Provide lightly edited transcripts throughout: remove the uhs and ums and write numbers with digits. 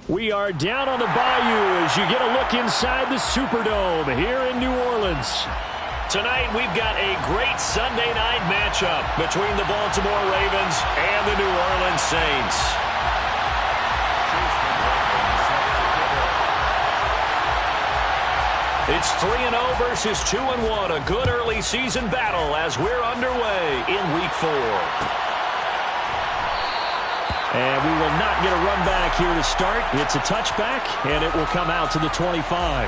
We are down on the Bayou as you get a look inside the Superdome here in New Orleans. Tonight, we've got a great Sunday night matchup between the Baltimore Ravens and the New Orleans Saints. It's 3-0 versus 2-1, a good early season battle as we're underway in Week 4. And we will not get a run back here to start. It's a touchback, and it will come out to the 25.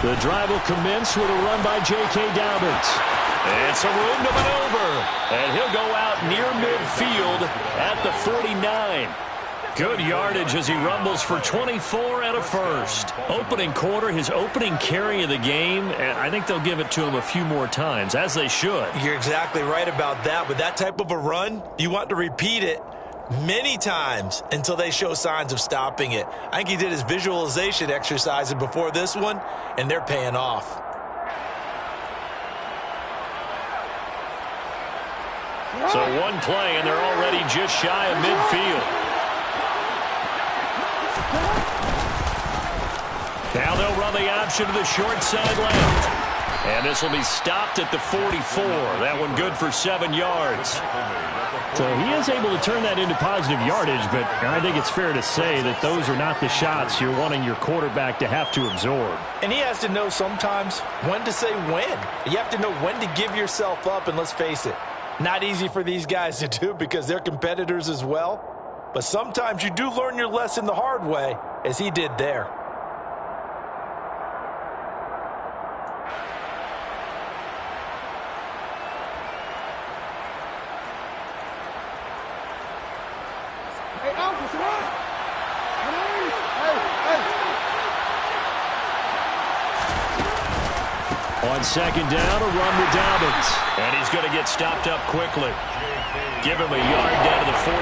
The drive will commence with a run by J.K. Dobbins. It's a room to maneuver, and he'll go out near midfield at the 49. Good yardage as he rumbles for 24 and a first. Opening quarter, his opening carry of the game, and I think they'll give it to him a few more times, as they should. You're exactly right about that. With that type of a run, you want to repeat it many times until they show signs of stopping it. I think he did his visualization exercises before this one, and they're paying off. So one play, and they're already just shy of midfield. Now they'll run the option to the short side left. And this will be stopped at the 44. That one good for 7 yards. So he is able to turn that into positive yardage, but I think it's fair to say that those are not the shots you're wanting your quarterback to have to absorb. And he has to know sometimes when to say when. You have to know when to give yourself up, and let's face it, not easy for these guys to do because they're competitors as well. But sometimes you do learn your lesson the hard way, as he did there. On second down, a run with Dobbins. And he's going to get stopped up quickly. Give him a yard down to the 43.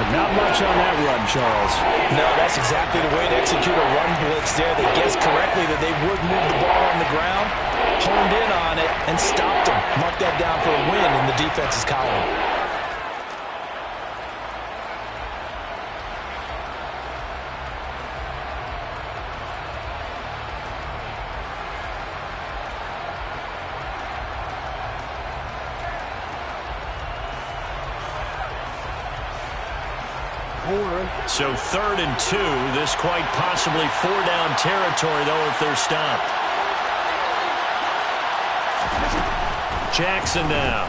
But not much on that run, Charles. No, that's exactly the way to execute a run blitz there. They guessed correctly that they would move the ball on the ground, honed in on it, and stopped them. Mark that down for a win in the defense's column. So 3rd and 2. This quite possibly 4-down territory, though, if they're stopped. Jackson now.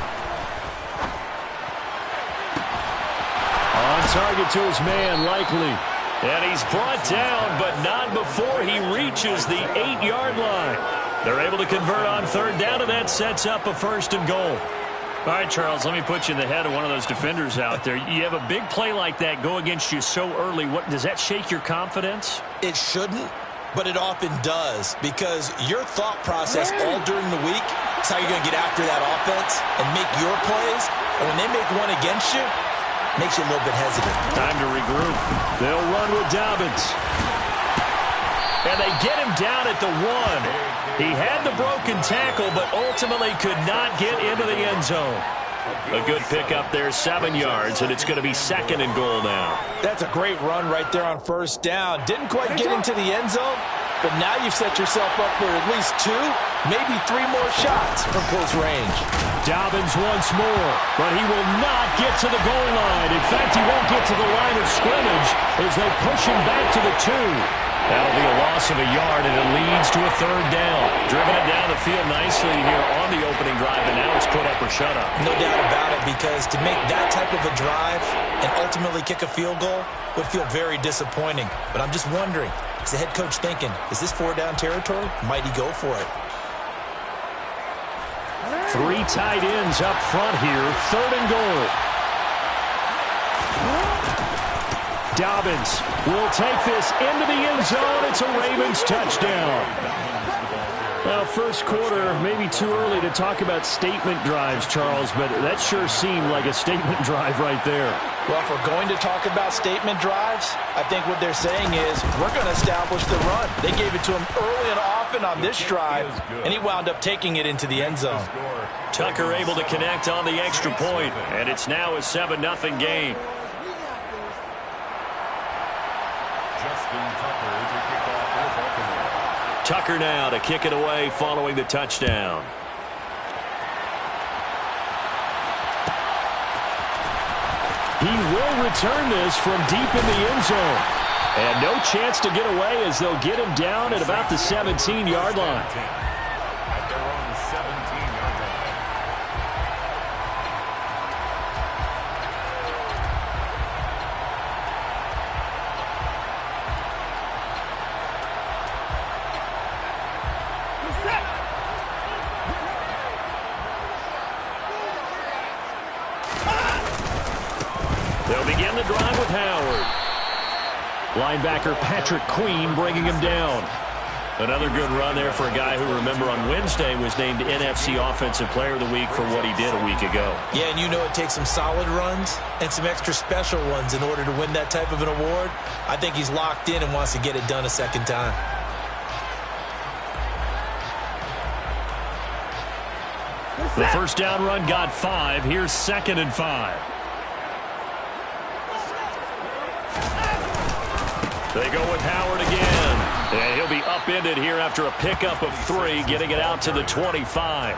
On target to his man, Likely. And he's brought down, but not before he reaches the 8-yard line. They're able to convert on 3rd down, and that sets up a 1st and goal. All right, Charles, let me put you in the head of one of those defenders out there. You have a big play like that go against you so early. Does that shake your confidence? It shouldn't, but it often does, because your thought process all during the week is how you're going to get after that offense and make your plays. And when they make one against you, it makes you a little bit hesitant. Time to regroup. They'll run with Dobbins. And they get him down at the 1. He had the broken tackle, but ultimately could not get into the end zone. A good pickup there, 7 yards, and it's going to be 2nd and goal now. That's a great run right there on 1st down. Didn't quite get into the end zone, but now you've set yourself up for at least 2, maybe 3 more shots from close range. Dobbins once more, but he will not get to the goal line. In fact, he won't get to the line of scrimmage as they push him back to the 2. That'll be a loss of a yard, and it leads to a third down. Driven it down the field nicely here on the opening drive, and now it's put up or shut up. No doubt about it, because to make that type of a drive and ultimately kick a field goal would feel very disappointing. But I'm just wondering, is the head coach thinking, is this 4-down territory? Might he go for it? 3 tight ends up front here, 3rd and goal. Dobbins will take this into the end zone. It's a Ravens touchdown. Well, first quarter, maybe too early to talk about statement drives, Charles, but that sure seemed like a statement drive right there. Well, if we're going to talk about statement drives, I think what they're saying is we're going to establish the run. They gave it to him early and often on this drive, and he wound up taking it into the end zone. Tucker able to connect on the extra point, and it's now a 7-0 game. Tucker now to kick it away following the touchdown. He will return this from deep in the end zone. And no chance to get away as they'll get him down at about the 17-yard line. They'll begin the drive with Howard. Linebacker Patrick Queen bringing him down. Another good run there for a guy who, remember, on Wednesday was named NFC Offensive Player of the Week for what he did a week ago. Yeah, and you know it takes some solid runs and some extra special ones in order to win that type of an award. I think he's locked in and wants to get it done a second time. The first down run got 5. Here's 2nd and 5. They go with Howard again. And he'll be upended here after a pickup of 3, getting it out to the 25.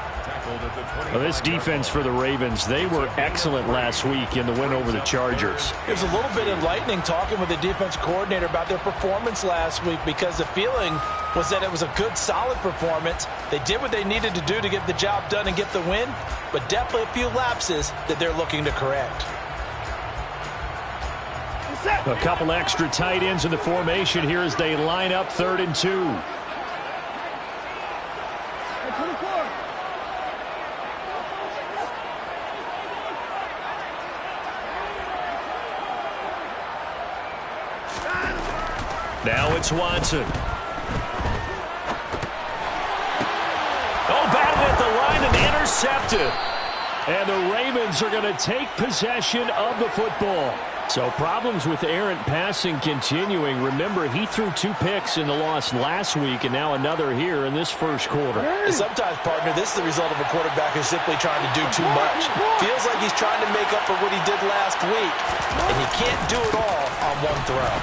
Well, this defense for the Ravens, they were excellent last week in the win over the Chargers. It was a little bit enlightening talking with the defense coordinator about their performance last week, because the feeling was that it was a good, solid performance. They did what they needed to do to get the job done and get the win, but definitely a few lapses that they're looking to correct. A couple extra tight ends in the formation here as they line up 3rd and 2. Now it's Watson. Oh, batted at the line and intercepted. And the Ravens are going to take possession of the football. So problems with errant passing continuing. Remember, he threw 2 picks in the loss last week, and now another here in this first quarter. And sometimes, partner, this is the result of a quarterback who's simply trying to do too much. Feels like he's trying to make up for what he did last week, and he can't do it all on one throw.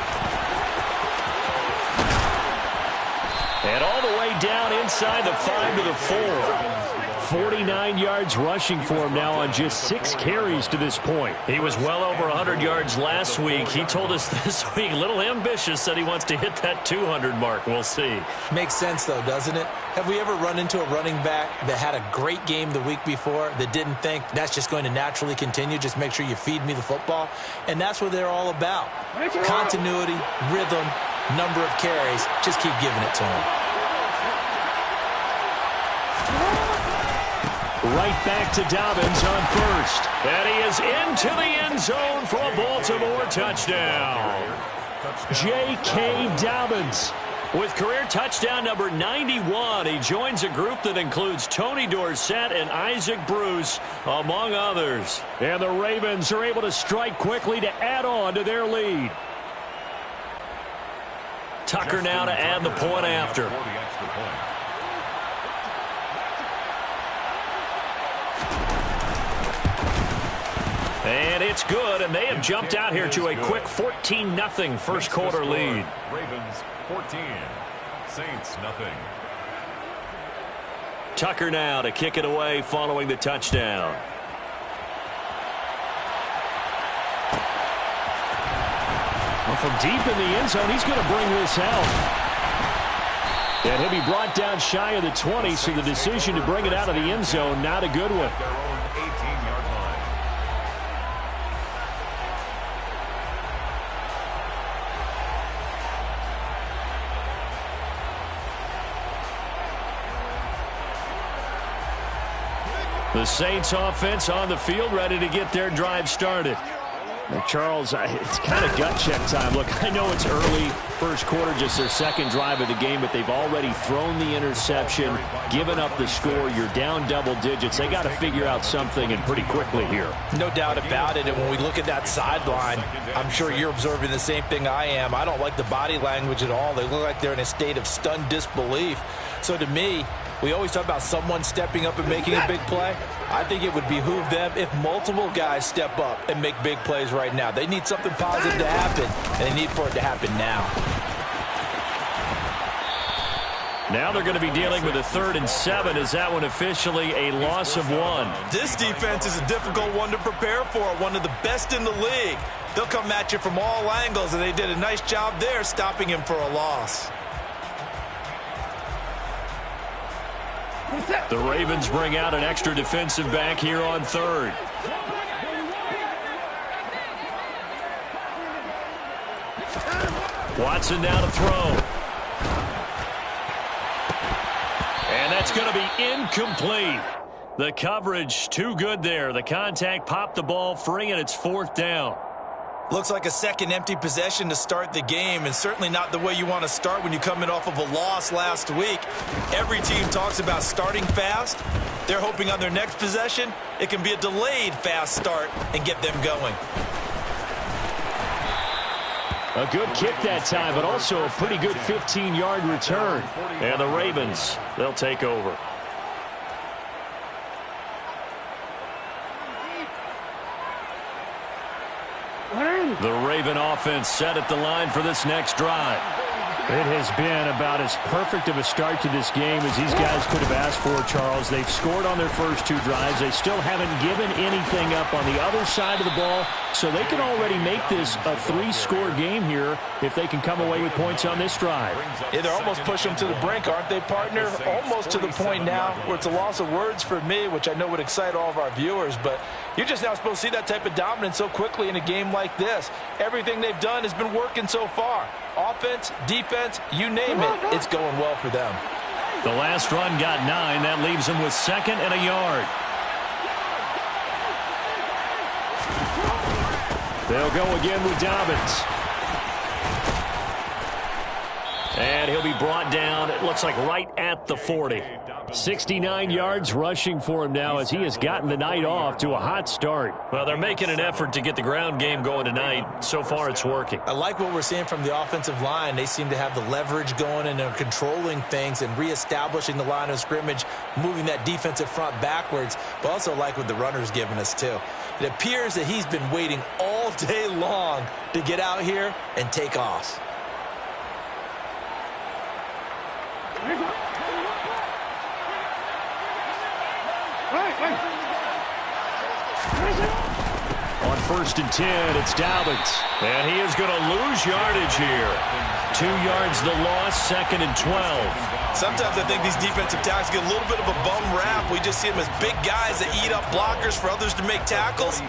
And all the way down inside the 5 to the 4. 49 yards rushing for him now on just 6 carries to this point. He was well over 100 yards last week. He told us this week, a little ambitious, said he wants to hit that 200 mark. We'll see. Makes sense, though, doesn't it? Have we ever run into a running back that had a great game the week before that didn't think that's just going to naturally continue? Just make sure you feed me the football. And that's what they're all about. Continuity, rhythm, number of carries. Just keep giving it to him. Right back to Dobbins on first. And he is into the end zone for a Baltimore touchdown. J.K. Dobbins with career touchdown number 91. He joins a group that includes Tony Dorsett and Isaac Bruce, among others. And the Ravens are able to strike quickly to add on to their lead. Tucker now to add the point after. And it's good, and they have jumped out here to a quick 14-0 first quarter lead. Ravens 14, Saints nothing. Tucker now to kick it away following the touchdown. Well, from deep in the end zone, he's going to bring this out. And he'll be brought down shy of the 20, so the decision to bring it out of the end zone, not a good one. The Saints offense on the field, ready to get their drive started. Now, Charles, it's kind of gut check time. Look, I know it's early, first quarter, just their second drive of the game, but they've already thrown the interception, given up the score. You're down double digits. They got to figure out something, and pretty quickly here. No doubt about it, and when we look at that sideline, I'm sure you're observing the same thing I am. I don't like the body language at all. They look like they're in a state of stunned disbelief. So to me, we always talk about someone stepping up and making a big play. I think it would behoove them if multiple guys step up and make big plays right now. They need something positive to happen, and they need for it to happen now. Now they're going to be dealing with a 3rd and 7. Is that one officially a loss of 1? This defense is a difficult one to prepare for, one of the best in the league. They'll come at you from all angles, and they did a nice job there stopping him for a loss. The Ravens bring out an extra defensive back here on 3rd. Watson now to throw. And that's going to be incomplete. The coverage too good there. The contact popped the ball free, and it's 4th down. Looks like a second empty possession to start the game, and certainly not the way you want to start when you come in off of a loss last week. Every team talks about starting fast. They're hoping on their next possession, it can be a delayed fast start and get them going. A good kick that time, but also a pretty good 15-yard return. And the Ravens, they'll take over. The Raven offense set at the line for this next drive. It has been about as perfect of a start to this game as these guys could have asked for, Charles. They've scored on their first 2 drives. They still haven't given anything up on the other side of the ball, so they can already make this a 3-score game here if they can come away with points on this drive. Yeah, they're almost pushing them to the brink, aren't they, partner? Almost to the point now where it's a loss of words for me, which I know would excite all of our viewers, but you're just now supposed to see that type of dominance so quickly in a game like this. Everything they've done has been working so far. Offense, defense, you name it, it's going well for them. The last run got 9. That leaves them with 2nd and a yard. They'll go again with Dobbins. And he'll be brought down, it looks like right at the 40. 69 yards rushing for him now as he has gotten the night off to a hot start. Well, they're making an effort to get the ground game going tonight. So far, it's working. I like what we're seeing from the offensive line. They seem to have the leverage going, and they're controlling things and reestablishing the line of scrimmage, moving that defensive front backwards, but also like what the runner's giving us, too. It appears that he's been waiting all day long to get out here and take off. On 1st and 10, it's Dobbins. And he is going to lose yardage here. 2 yards the loss, 2nd and 12. Sometimes I think these defensive tackles get a little bit of a bum rap. We just see them as big guys that eat up blockers for others to make tackles.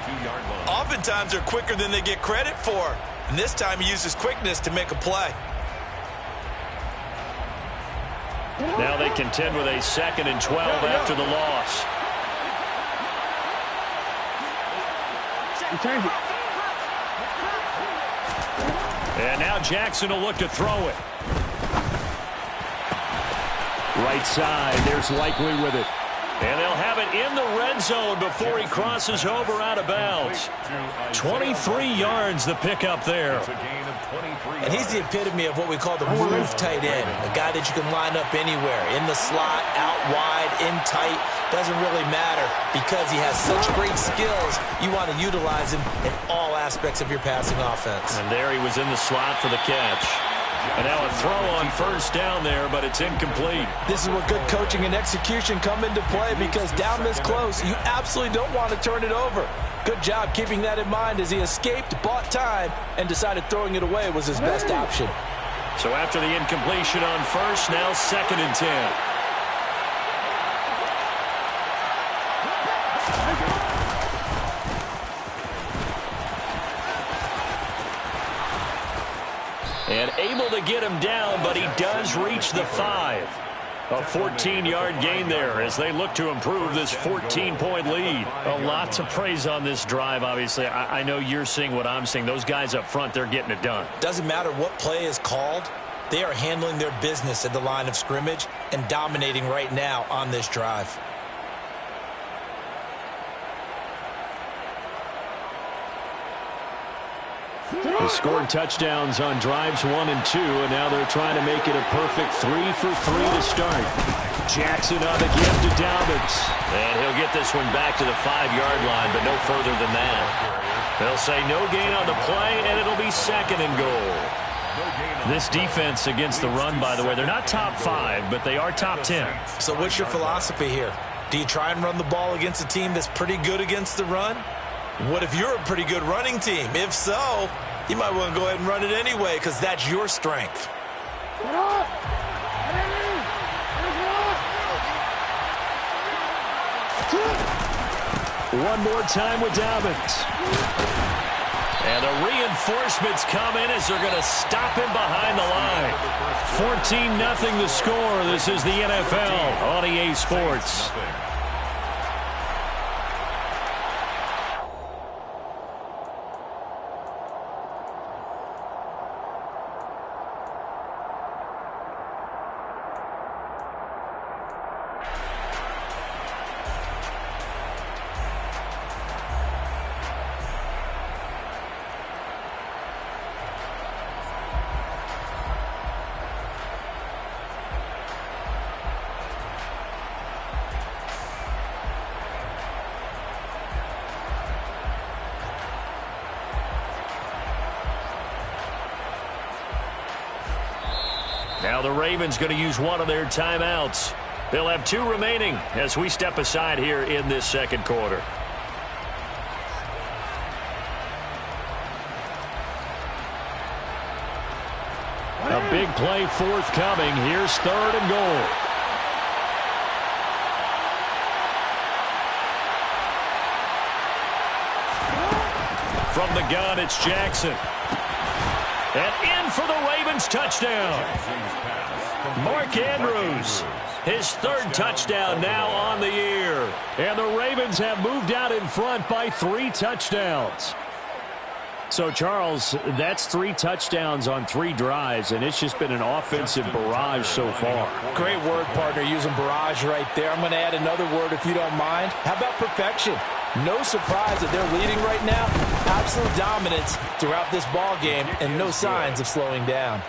Oftentimes they're quicker than they get credit for. And this time he uses quickness to make a play. Now they contend with a 2nd and 12 after the loss. And now Jackson will look to throw it. Right side, there's Likely with it. And they'll have it in the red zone before he crosses over out of bounds. 23 yards the pickup there. And he's the epitome of what we call the move tight end. A guy that you can line up anywhere. In the slot, out wide, in tight. Doesn't really matter because he has such great skills. You want to utilize him in all aspects of your passing offense. And there he was in the slot for the catch. And now a throw on 1st down there, but it's incomplete. This is where good coaching and execution come into play because down this close, you absolutely don't want to turn it over. Good job keeping that in mind as he escaped, bought time, and decided throwing it away was his best option. So after the incompletion on first, now 2nd and 10. And able to get him down, but he does reach the 5. A 14-yard gain there as they look to improve this 14-point lead. A lot to praise on this drive, obviously. I know you're seeing what I'm seeing. Those guys up front, they're getting it done. Doesn't matter what play is called. They are handling their business at the line of scrimmage and dominating right now on this drive. They scored touchdowns on drives 1 and 2, and now they're trying to make it a perfect 3 for 3 to start. Jackson on the give to Dobbins. And he'll get this one back to the 5-yard line, but no further than that. They'll say no gain on the play, and it'll be 2nd and goal. This defense against the run, by the way, they're not top 5, but they are top 10. So what's your philosophy here? Do you try and run the ball against a team that's pretty good against the run? What if you're a pretty good running team? If so, you might want to go ahead and run it anyway because that's your strength. One more time with Dobbins. And the reinforcements come in as they're going to stop him behind the line. 14-0 the score. This is the NFL on EA Sports. Now the Ravens going to use one of their timeouts. They'll have 2 remaining as we step aside here in this 2nd quarter. A big play forthcoming. Here's 3rd and goal. From the gun, it's Jackson. And in for the Ravens touchdown. Mark Andrews, his 3rd touchdown now on the year. And the Ravens have moved out in front by 3 touchdowns. So, Charles, that's 3 touchdowns on 3 drives, and it's just been an offensive barrage so far. Great word, partner, using barrage right there. I'm going to add another word if you don't mind. How about perfection? No surprise that they're leading right now. Absolute dominance throughout this ball game and no signs of slowing down.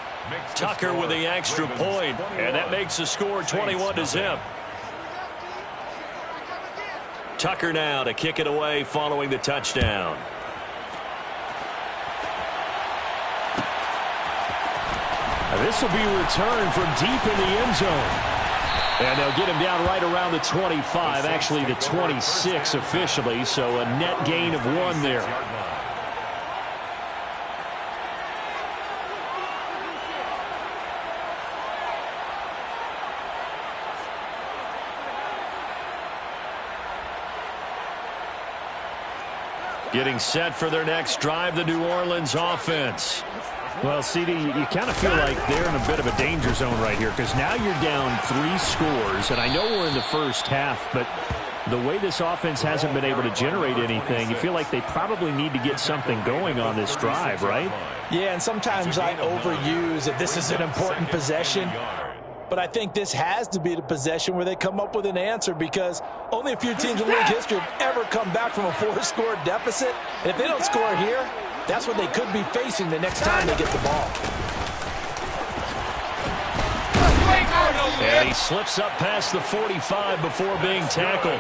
Tucker with the extra point, and that makes the score 21-0. Tucker now to kick it away following the touchdown. This will be returned from deep in the end zone. And they'll get him down right around the 25, actually the 26 officially, so a net gain of 1 there. Getting set for their next drive, the New Orleans offense. Well, CD, you kind of feel like they're in a bit of a danger zone right here because now you're down 3 scores, and I know we're in the first half, but the way this offense hasn't been able to generate anything, you feel like they probably need to get something going on this drive, right? Yeah, and sometimes I overuse that this is an important possession, but I think this has to be the possession where they come up with an answer because only a few teams in league history have ever come back from a 4-score deficit, and if they don't score here, that's what they could be facing the next time they get the ball. And he slips up past the 45 before being tackled.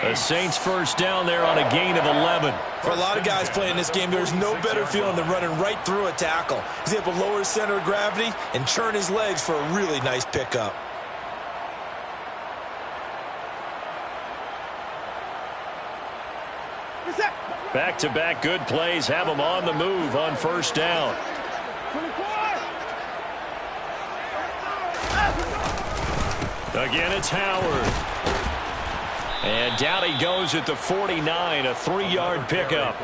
The Saints first down there on a gain of 11. For a lot of guys playing this game, there's no better feeling than running right through a tackle. He's able to lower his center of gravity and churn his legs for a really nice pickup. Back-to-back good plays have them on the move on first down. Again, it's Howard. And down he goes at the 49, a 3-yard pickup.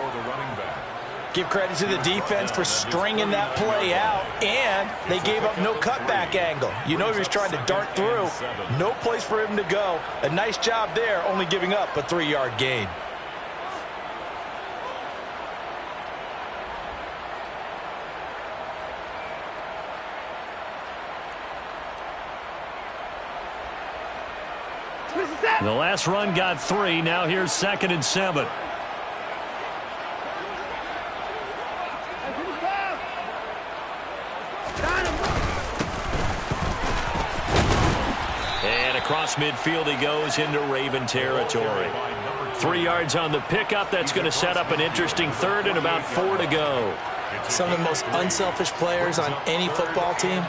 Give credit to the defense for stringing that play out, and they gave up no cutback angle. You know he was trying to dart through. No place for him to go. A nice job there, only giving up a 3-yard gain. The last run got 3. Now here's 2nd and 7. And across midfield he goes into Raven territory. 3 yards on the pickup. That's going to set up an interesting 3rd and about 4 to go. Some of the most unselfish players on any football team,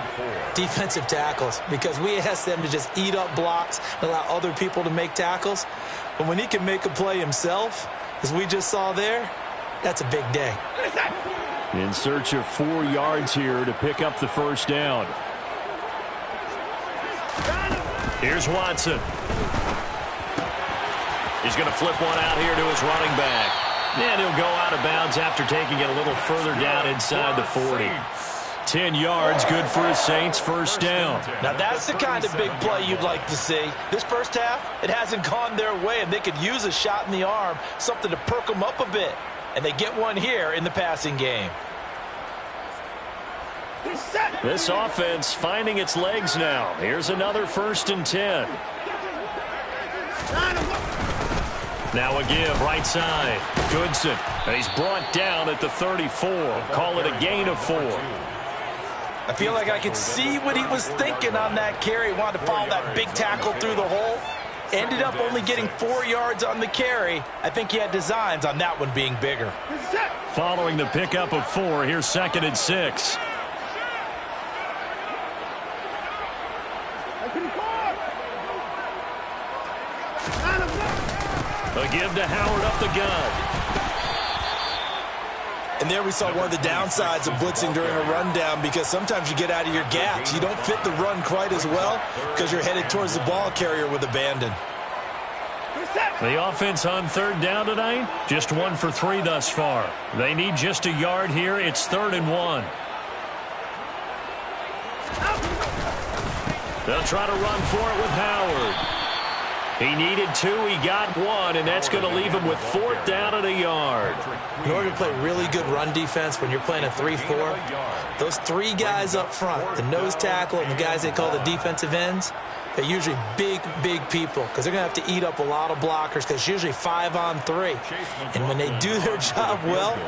defensive tackles, because we ask them to just eat up blocks and allow other people to make tackles. But when he can make a play himself, as we just saw there, that's a big day. In search of 4 yards here to pick up the first down. Here's Watson. He's going to flip one out here to his running back. And he'll go out of bounds after taking it a little further down inside the 40. 10 yards, good for his Saints, first down. Now that's the kind of big play you'd like to see. This first half, it hasn't gone their way, and they could use a shot in the arm, something to perk them up a bit. And they get one here in the passing game. This offense finding its legs now. Here's another 1st and 10. Now a give, right side. Goodson. And he's brought down at the 34. Call it a gain of 4. I feel like I could see what he was thinking on that carry. Wanted to follow that big tackle through the hole. Ended up only getting 4 yards on the carry. I think he had designs on that one being bigger. Following the pickup of 4, here's 2nd and 6. A give to Howard up the gut. And there we saw one of the downsides of blitzing during a rundown, because sometimes you get out of your gaps. You don't fit the run quite as well because you're headed towards the ball carrier with abandon. The offense on 3rd down tonight, just 1 for 3 thus far. They need just a yard here. It's 3rd and 1. They'll try to run for it with Howard. He needed 2, he got 1, and that's going to leave him with 4th down and a yard. In order to play really good run defense when you're playing a 3-4, those 3 guys up front, the nose tackle and the guys they call the defensive ends, they're usually big, big people, because they're going to have to eat up a lot of blockers, because it's usually 5 on 3. And when they do their job well,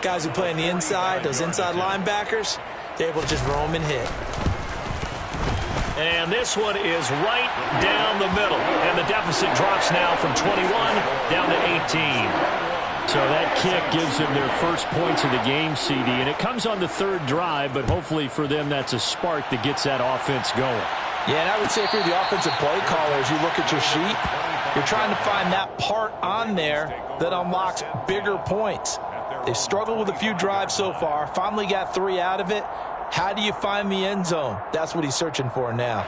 guys who play on the inside, those inside linebackers, they're able to just roam and hit. And this one is right down the middle. And the deficit drops now from 21 down to 18. So that kick gives them their first points of the game, CD. And it comes on the 3rd drive, but hopefully for them that's a spark that gets that offense going. Yeah, and I would say if you're the offensive play caller, as you look at your sheet, you're trying to find that part on there that unlocks bigger points. They've struggled with a few drives so far, finally got 3 out of it. How do you find the end zone? That's what he's searching for now.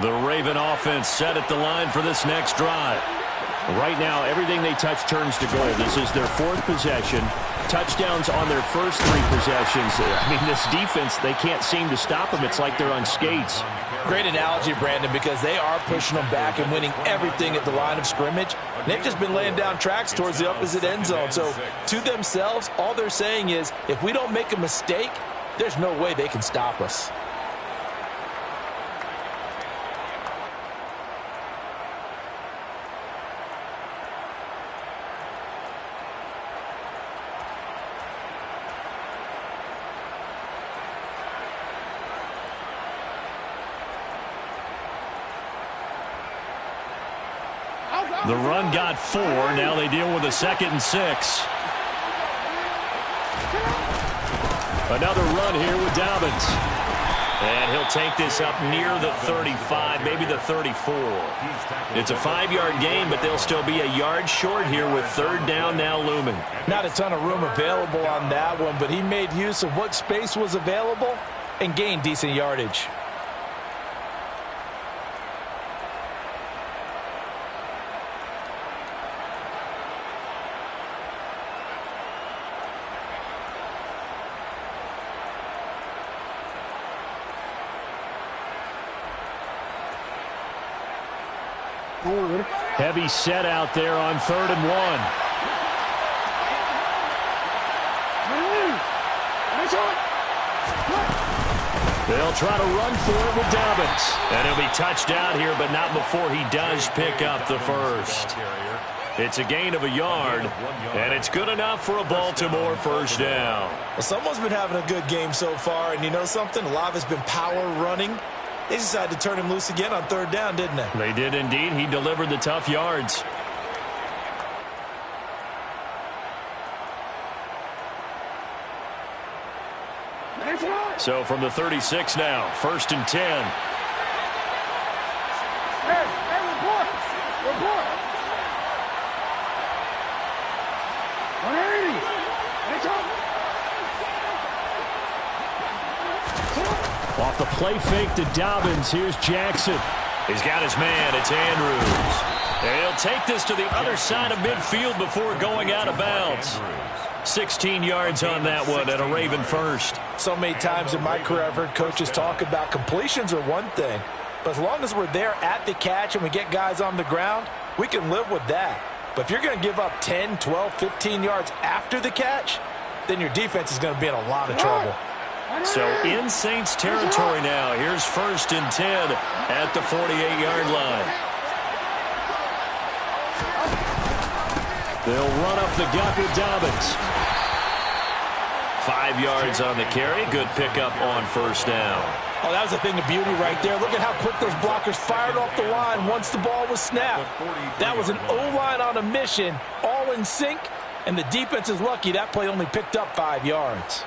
The Raven offense set at the line for this next drive. Right now, everything they touch turns to gold. This is their 4th possession. Touchdowns on their first 3 possessions. I mean, this defense, they can't seem to stop them. It's like they're on skates. Great analogy, Brandon, because they are pushing them back and winning everything at the line of scrimmage. They've just been laying down tracks towards the opposite end zone. So to themselves, all they're saying is, if we don't make a mistake, there's no way they can stop us. The run got 4. Now they deal with a 2nd and 6. Another run here with Dobbins. And he'll take this up near the 35, maybe the 34. It's a 5-yard gain, but they'll still be a yard short here with 3rd down now looming. Not a ton of room available on that one, but he made use of what space was available and gained decent yardage. Heavy set out there on 3rd and 1. They'll try to run for it with Dobbins. And he'll be touched out here, but not before he does pick up the first. It's a gain of a yard, and it's good enough for a Baltimore 1st down. Well, someone's been having a good game so far, and you know something? A lot of it's been power running. They decided to turn him loose again on 3rd down, didn't they? They did indeed. He delivered the tough yards. So from the 36 now, 1st and 10. Report! 180! Off the play fake to Dobbins, here's Jackson. He's got his man, it's Andrews. And he'll take this to the other side of midfield before going out of bounds. 16 yards on that one and a Raven first. So many times in my career I've heard coaches talk about completions are one thing, but as long as we're there at the catch and we get guys on the ground, we can live with that. But if you're going to give up 10, 12, 15 yards after the catch, then your defense is going to be in a lot of trouble. So in Saints territory now. Here's 1st and 10 at the 48-yard line. They'll run up the gut with Dobbins. 5 yards on the carry. Good pickup on 1st down. Oh, that was a thing of beauty right there. Look at how quick those blockers fired off the line once the ball was snapped. That was an O-line on a mission, all in sync, and the defense is lucky that play only picked up 5 yards.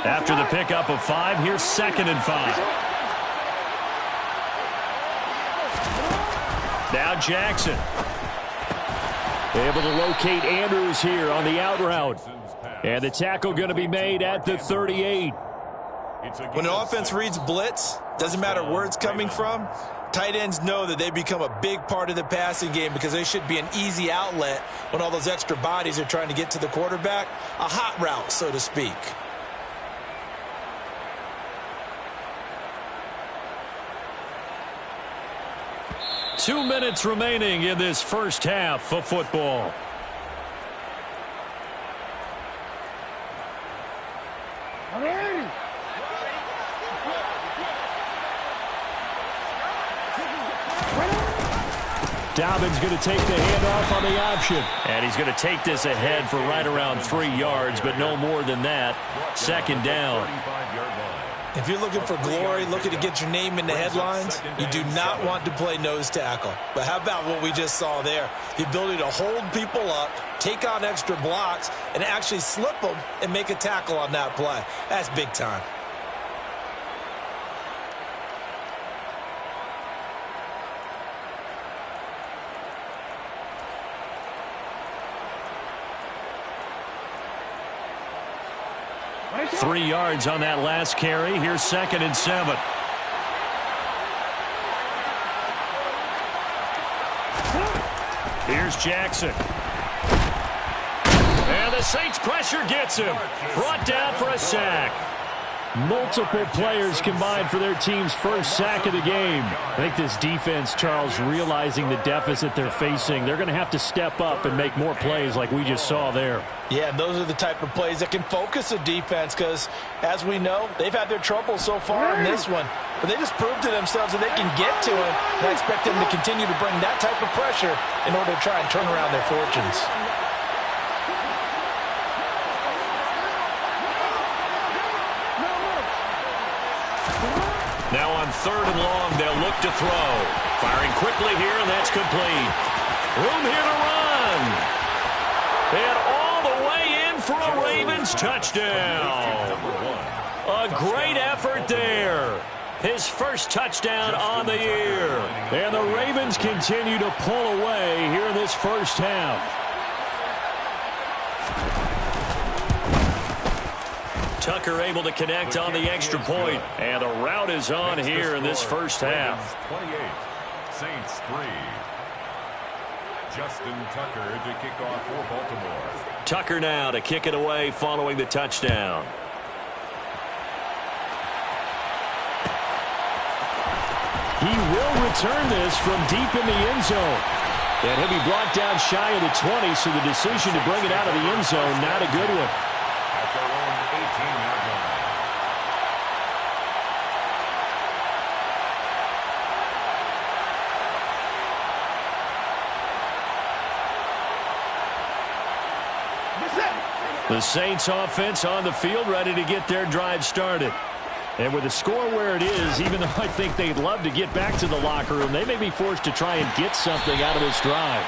After the pickup of 5, here's 2nd and 5. Now Jackson. Able to locate Andrews here on the out route. And the tackle going to be made at the 38. When an offense reads blitz, doesn't matter where it's coming from, tight ends know that they become a big part of the passing game because they should be an easy outlet when all those extra bodies are trying to get to the quarterback. A hot route, so to speak. Two minutes remaining in this first half of football. Dobbins going to take the handoff on the option. And he's going to take this ahead for right around 3 yards, but no more than that. 2nd down. If you're looking for glory, looking to get your name in the headlines, you do not want to play nose tackle. But how about what we just saw there? The ability to hold people up, take on extra blocks, and actually slip them and make a tackle on that play. That's big time. Three yards on that last carry. Here's 2nd and 7. Here's Jackson. And the Saints pressure gets him. Brought down for a sack. Multiple players combined for their team's first sack of the game. I think this defense, Charles, realizing the deficit they're facing, they're going to have to step up and make more plays like we just saw there. Yeah, and those are the type of plays that can focus a defense because, as we know, they've had their trouble so far in this one. But they just proved to themselves that they can get to him, and I expect them to continue to bring that type of pressure in order to try and turn around their fortunes. 3rd and long. They'll look to throw. Firing quickly here, and that's complete. Room here to run. And all the way in for a Ravens touchdown. A great effort there. His first touchdown on the year. And the Ravens continue to pull away here in this first half. Tucker able to connect on the extra point. And the route is on here in this first half. 28, Saints 3. Justin Tucker to kick off for Baltimore. Tucker now to kick it away following the touchdown. He will return this from deep in the end zone. And he'll be brought down shy of the 20, so the decision to bring it out of the end zone, not a good one. At their own 18-yard line. The Saints offense on the field ready to get their drive started. And with the score where it is, even though I think they'd love to get back to the locker room, they may be forced to try and get something out of this drive.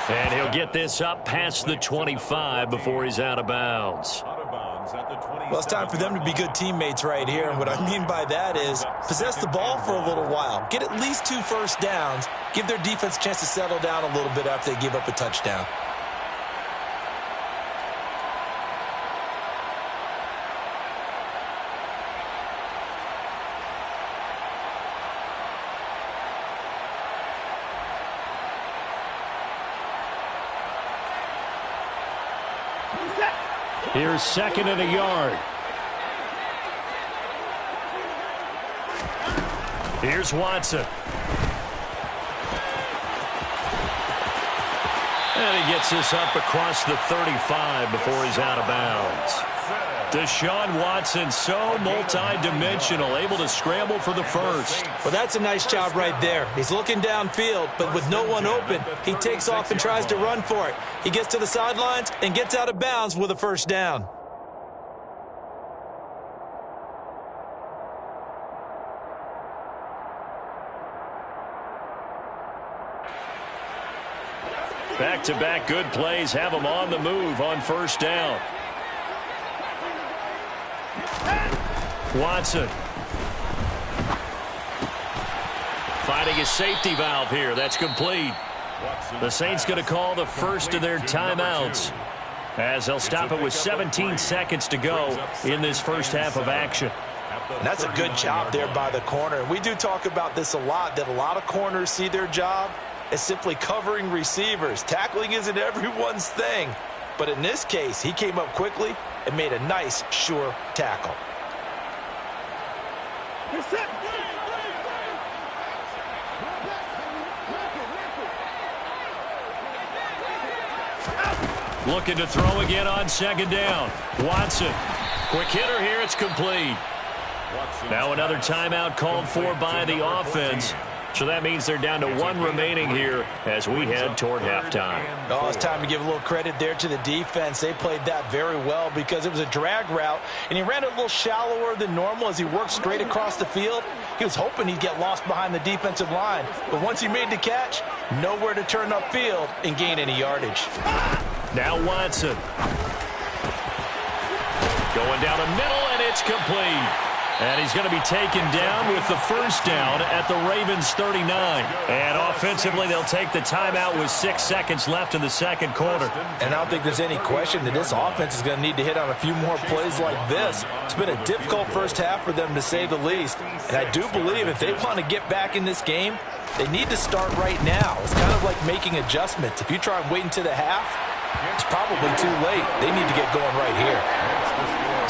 And he'll get this up past the 25 before he's out of bounds. Well, it's time for them to be good teammates right here. And what I mean by that is possess the ball for a little while. Get at least 2 first downs. Give their defense a chance to settle down a little bit after they give up a touchdown. Here's 2nd and a yard. Here's Watson. And he gets this up across the 35 before he's out of bounds. Deshaun Watson, so multi-dimensional, able to scramble for the first. Well, that's a nice job right there. He's looking downfield, but with no one open, he takes off and tries to run for it. He gets to the sidelines and gets out of bounds with a first down. Back-to-back good plays have him on the move on first down. Watson. Finding his safety valve here. That's complete. The Saints going to call the first of their timeouts, as they'll stop it with 17 seconds to go in this first half of action. And that's a good job there by the corner. And we do talk about this a lot, that a lot of corners see their job as simply covering receivers. Tackling isn't everyone's thing. But in this case, he came up quickly and made a nice, sure tackle. Looking to throw again on 2nd down. Watson. Quick hitter here. It's complete. Now another timeout called for by the offense. So that means they're down to 1 remaining here as we head toward halftime. Oh, it's time to give a little credit there to the defense. They played that very well because it was a drag route, and he ran it a little shallower than normal as he worked straight across the field. He was hoping he'd get lost behind the defensive line, but once he made the catch, nowhere to turn upfield and gain any yardage. Now Watson. Going down the middle, and it's complete. And he's going to be taken down with the first down at the Ravens 39. And offensively, they'll take the timeout with 6 seconds left in the second quarter. And I don't think there's any question that this offense is going to need to hit on a few more plays like this. It's been a difficult first half for them, to say the least. And I do believe if they want to get back in this game, they need to start right now. It's kind of like making adjustments. If you try and wait until the half, it's probably too late. They need to get going right here.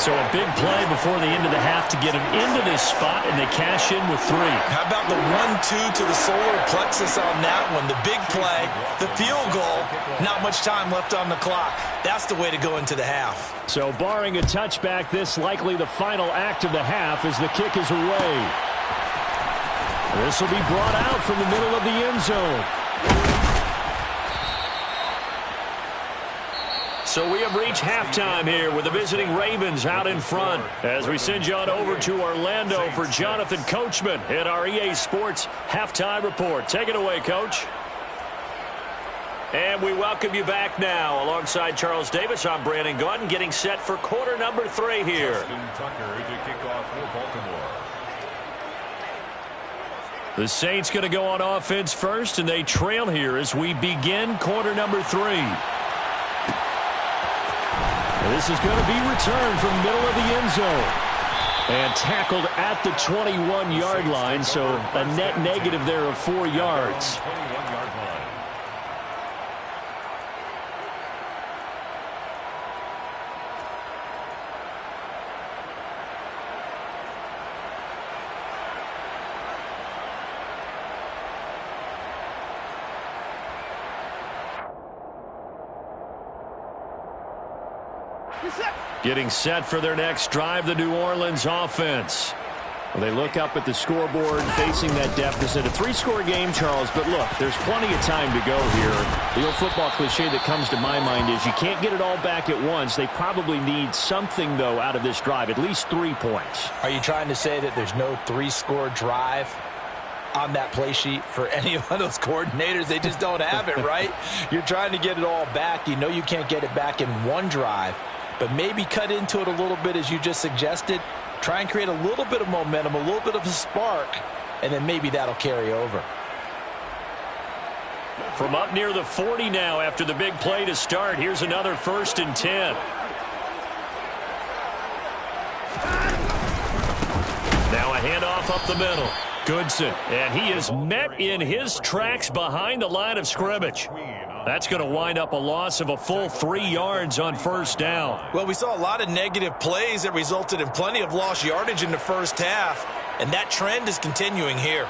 So a big play before the end of the half to get them into this spot, and they cash in with 3. How about the 1-2 to the solar plexus on that one? The big play, the field goal, not much time left on the clock. That's the way to go into the half. So barring a touchback, this likely the final act of the half as the kick is away. This will be brought out from the middle of the end zone. So we have reached halftime here with the visiting Ravens out in front. As we send you on over to Orlando for Jonathan Coachman in our EA Sports Halftime Report. Take it away, Coach. And we welcome you back now. Alongside Charles Davis, I'm Brandon Gaudin, getting set for quarter number 3 here. Justin Tucker to kick off for Baltimore. The Saints going to go on offense first, and they trail here as we begin quarter number 3. And this is going to be returned from middle of the end zone. And tackled at the 21-yard line, so a net negative there of 4 yards. 21-yard line. Getting set for their next drive, the New Orleans offense. Well, they look up at the scoreboard facing that deficit. A 3-score game, Charles, but look, there's plenty of time to go here. The old football cliche that comes to my mind is you can't get it all back at once. They probably need something, though, out of this drive, at least 3 points. Are you trying to say that there's no 3-score drive on that play sheet for any of those coordinators? They just don't have it, right? You're trying to get it all back. You know you can't get it back in one drive, but maybe cut into it a little bit as you just suggested. Try and create a little bit of momentum, a little bit of a spark, and then maybe that'll carry over. From up near the 40 now after the big play to start, here's another 1st and 10. Now a handoff up the middle. Goodson, and he is met in his tracks behind the line of scrimmage. That's going to wind up a loss of a full 3 yards on 1st down. Well, we saw a lot of negative plays that resulted in plenty of lost yardage in the first half, and that trend is continuing here.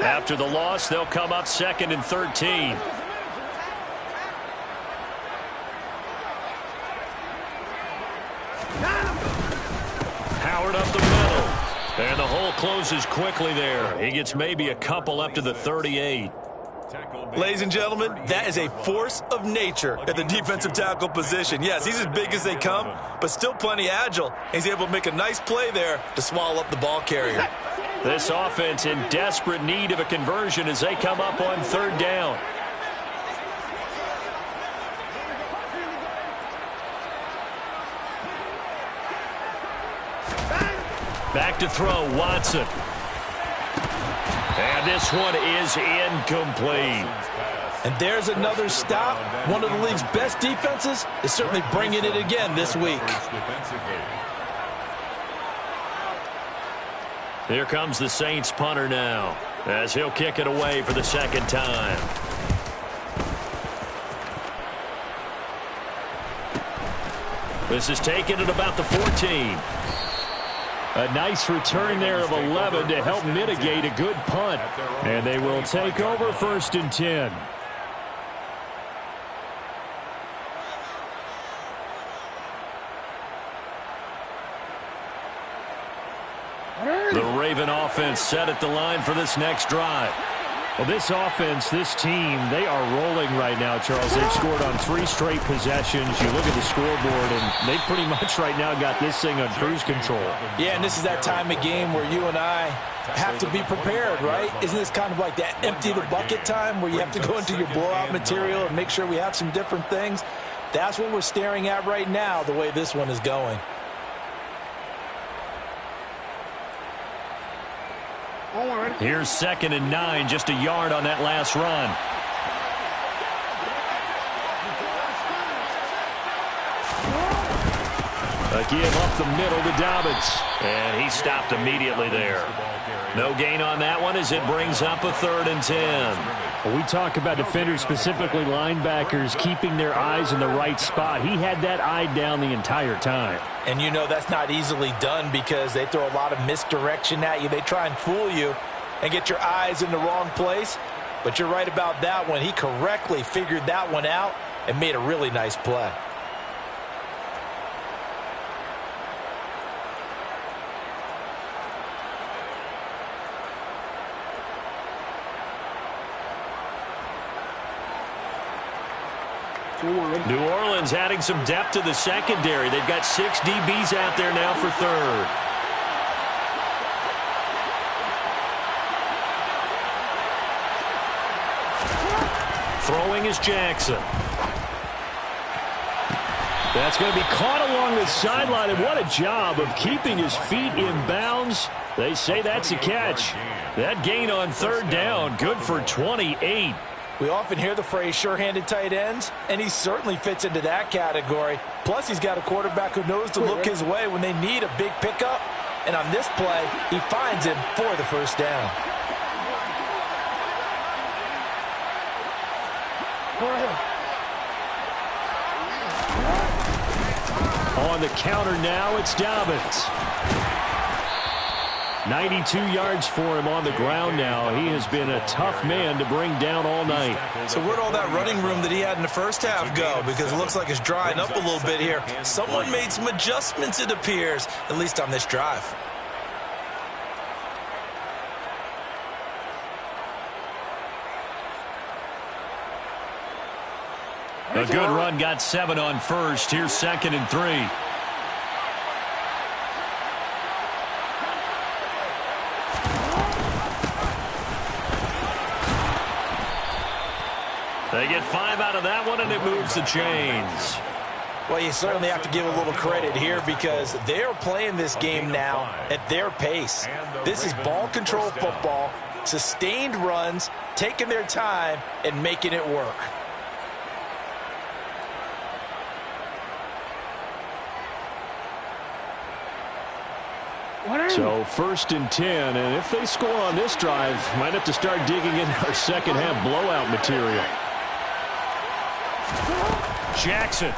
After the loss, they'll come up 2nd and 13. Howard up the middle. And the hole closes quickly there. He gets maybe a couple up to the 38. Ladies and gentlemen, that is a force of nature at the defensive tackle position. Yes, he's as big as they come, but still plenty agile. He's able to make a nice play there to swallow up the ball carrier. This offense in desperate need of a conversion as they come up on 3rd down. Back to throw, Watson. And this one is incomplete. And there's another stop. One of the league's best defenses is certainly bringing it again this week. Here comes the Saints punter now, as he'll kick it away for the 2nd time. This is taken at about the 14. A nice return there of 11 to help mitigate a good punt. And they will take over 1st and 10. The Raven offense set at the line for this next drive. Well, this offense, this team, they are rolling right now, Charles. They've scored on 3 straight possessions. You look at the scoreboard, and they pretty much right now got this thing on cruise control. Yeah, and this is that time of game where you and I have to be prepared, right? Isn't this kind of like that empty the bucket time where you have to go into your blowout material and make sure we have some different things? That's what we're staring at right now, the way this one is going. Here's 2nd and 9, just a yard on that last run. A give up the middle to Dobbins. And he stopped immediately there. No gain on that one as it brings up a 3rd and 10. Well, we talk about defenders, specifically linebackers, keeping their eyes in the right spot. He had that eye down the entire time. And you know that's not easily done because they throw a lot of misdirection at you. They try and fool you and get your eyes in the wrong place. But you're right about that one. He correctly figured that one out and made a really nice play. New Orleans adding some depth to the secondary. They've got 6 DBs out there now for third. Throwing is Jackson. That's going to be caught along the sideline, and what a job of keeping his feet in bounds. They say that's a catch. That gain on third down, good for 28. We often hear the phrase sure-handed tight ends, and he certainly fits into that category. Plus, he's got a quarterback who knows to look his way when they need a big pickup. And on this play, he finds him for the first down. On the counter now, it's Dobbins. 92 yards for him on the ground now. He has been a tough man to bring down all night. So where'd all that running room that he had in the first half go? Because it looks like it's drying up a little bit here. Someone made some adjustments, it appears, at least on this drive. A good run, got 7 on first. Here's 2nd and 3. They get 5 out of that one, and it moves the chains. Well, you certainly have to give a little credit here because they're playing this game now at their pace. This is ball control football, sustained runs, taking their time, and making it work. So 1st and 10, and if they score on this drive, might have to start digging into our second half blowout material. Jackson.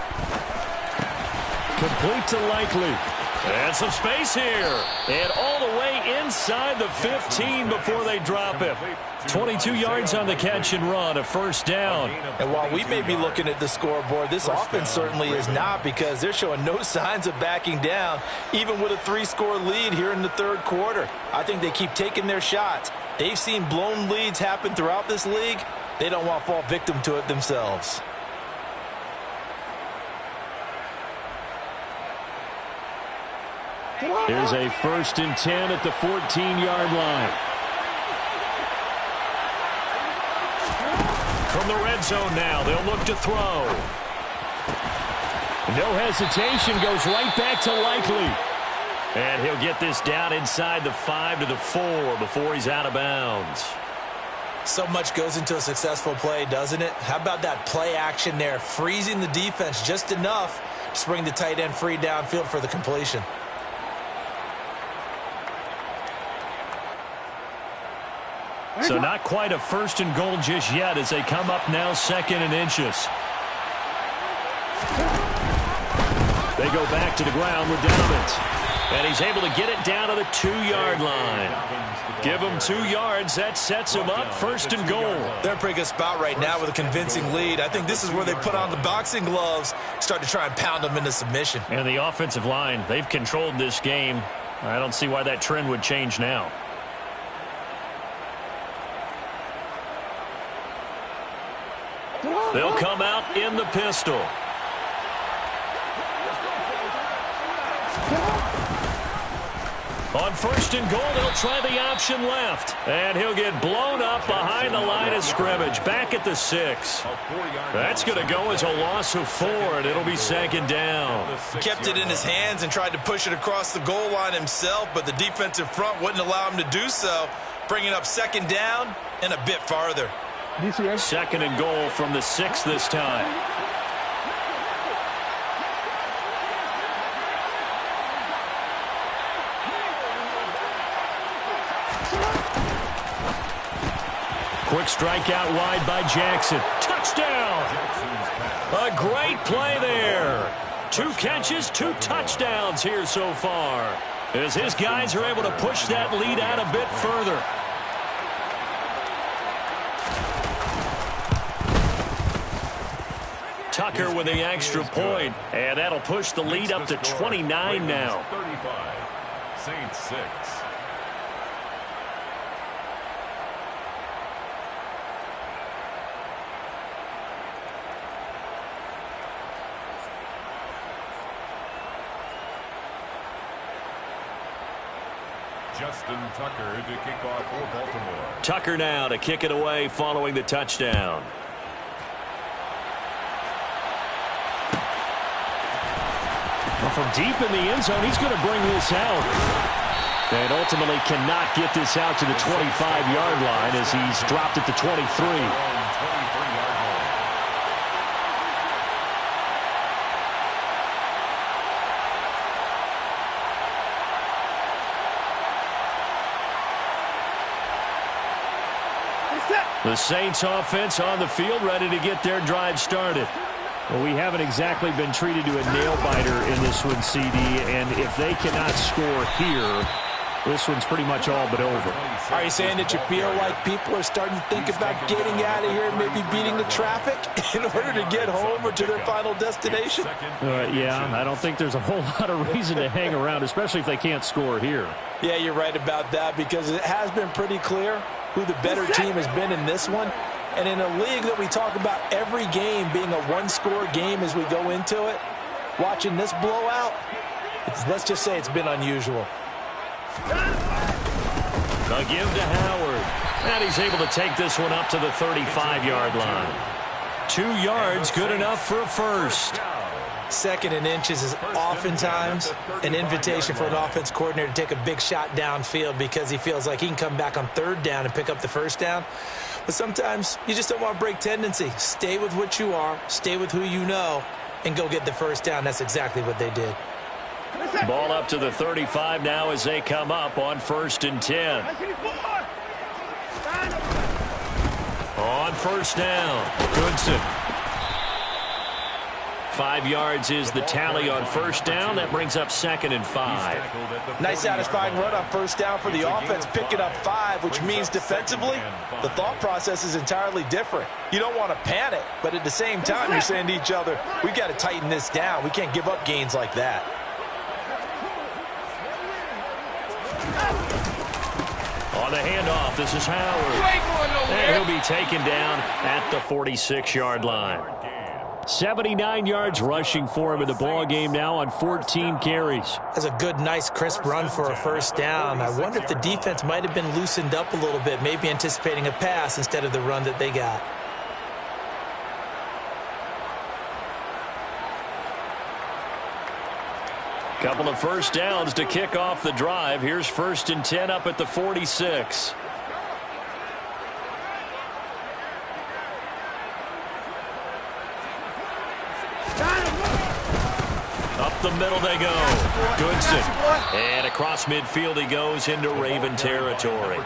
Complete to Likely. And some space here. And all the way inside the 15 before they drop him. 22 yards on the catch and run, a first down. And while we may be looking at the scoreboard, this offense certainly is not because they're showing no signs of backing down, even with a 3-score lead here in the third quarter. I think they keep taking their shots. They've seen blown leads happen throughout this league. They don't want to fall victim to it themselves. Here's a 1st and 10 at the 14-yard line. From the red zone now, they'll look to throw. No hesitation, goes right back to Likely. And he'll get this down inside the 5 to the 4 before he's out of bounds. So much goes into a successful play, doesn't it? How about that play action there, freezing the defense just enough to bring the tight end free downfield for the completion. So not quite a 1st and goal just yet as they come up now 2nd and inches. They go back to the ground with Dobbins. And he's able to get it down to the 2-yard line. Give him 2 yards. That sets him up 1st and goal. They're in a pretty good spot right now with a convincing lead. I think this is where they put on the boxing gloves, start to try and pound them into submission. And the offensive line, they've controlled this game. I don't see why that trend would change now. They'll come out in the pistol. On 1st and goal, they'll try the option left. And he'll get blown up behind the line of scrimmage, back at the 6. That's going to go as a loss of 4, and it'll be 2nd down. He kept it in his hands and tried to push it across the goal line himself, but the defensive front wouldn't allow him to do so, bringing up 2nd down and a bit farther. 2nd and goal from the 6 this time. Quick strike out wide by Jackson. Touchdown! A great play there. 2 catches, 2 touchdowns here so far, as his guys are able to push that lead out a bit further. Tucker with the extra point, and that'll push the lead up to 29 now. 35, Saints 6. Justin Tucker to kick off for Baltimore. Tucker now to kick it away following the touchdown. Well, from deep in the end zone, he's going to bring this out. And ultimately cannot get this out to the 25-yard line as he's dropped at the 23. The Saints offense on the field, ready to get their drive started. Well, we haven't exactly been treated to a nail-biter in this one, CD, and if they cannot score here, this one's pretty much all but over. Are you saying that you feel like people are starting to think about getting out of here and maybe beating the traffic in order to get home or to their final destination? Yeah, I don't think there's a whole lot of reason to hang around, especially if they can't score here. Yeah, you're right about that, because it has been pretty clear who the better team has been in this one. And in a league that we talk about every game being a one-score game as we go into it, watching this blowout, let's just say it's been unusual. A give to Howard. And he's able to take this one up to the 35-yard line. 2 yards, good enough for a first. 2nd and inches is oftentimes an invitation for an offense coordinator to take a big shot downfield because he feels like he can come back on 3rd down and pick up the first down. But sometimes you just don't want to break tendency. Stay with what you are, stay with who you know, and go get the first down. That's exactly what they did. Ball up to the 35 now as they come up on 1st and 10. On 1st down, Goodson. 5 yards is the tally on 1st down. That brings up 2nd and 5. Nice satisfying run on 1st down for the offense, picking up 5, which means defensively, the thought process is entirely different. You don't want to panic, but at the same time, you're saying to each other, we've got to tighten this down. We can't give up gains like that. On the handoff, this is Howard. And he'll be taken down at the 46-yard line. 79 yards rushing for him in the ball game now on 14 carries. That's a good, nice, crisp run for a 1st down. I wonder if the defense might have been loosened up a little bit, maybe anticipating a pass instead of the run that they got. Couple of 1st downs to kick off the drive. Here's 1st and 10 up at the 46. Up the middle they go. Goodson. And across midfield he goes into Raven territory.